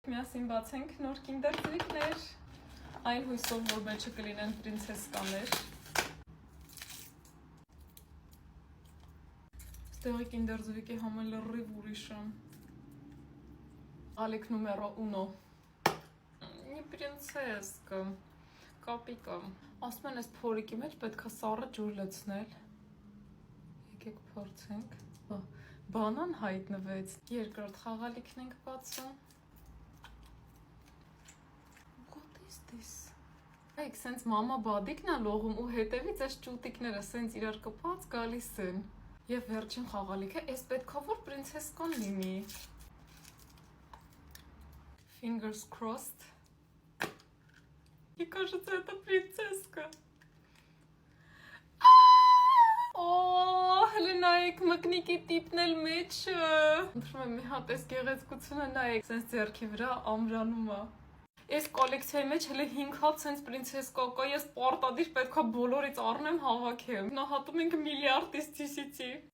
Միասին բացենք նոր Kinder ծրիկներ։ Այն հույսով, որ մեջը կլինեն պրինցեսկաներ։ Ստեղի Kinder ծրիկի համը լրիվ ուրիշ է։ Ալիք նումերո 1։ Не պրինցեսկա։ Կապիկա։ Ասում են, այս փորիկի մեջ պետք է սառը ջուր լցնել։ Եկեք փորձենք։ Բանան հայտնվեց։ Երկրորդ խաղալիքն ենք բացում։ What is this? Այք, սենց մամա բադիկն է լողում ու հետևից այս ճուտիկները սենց իրար կպած գալիս են։ Եվ վերջին խաղալիքը, այս պետքա որ պրինցեսկան լինի։ Fingers crossed. Мне кажется, это принцесска. Օ, հələ նայեք մկնիկի տիպն էլ մեջը։ Ընդրում եմ մի հատ այս գեղեցկությունը նայեք, սենց ձեռքի վրա ամրանում է։ Այս կոլեկցիայի մեջ հələ 5 հատ սենց պրինցեսկա կա, ես պարտադիր պետքա բոլորից առնեմ հավաքեմ։ Գնահատում ենք միլիարդ իսկ TCC։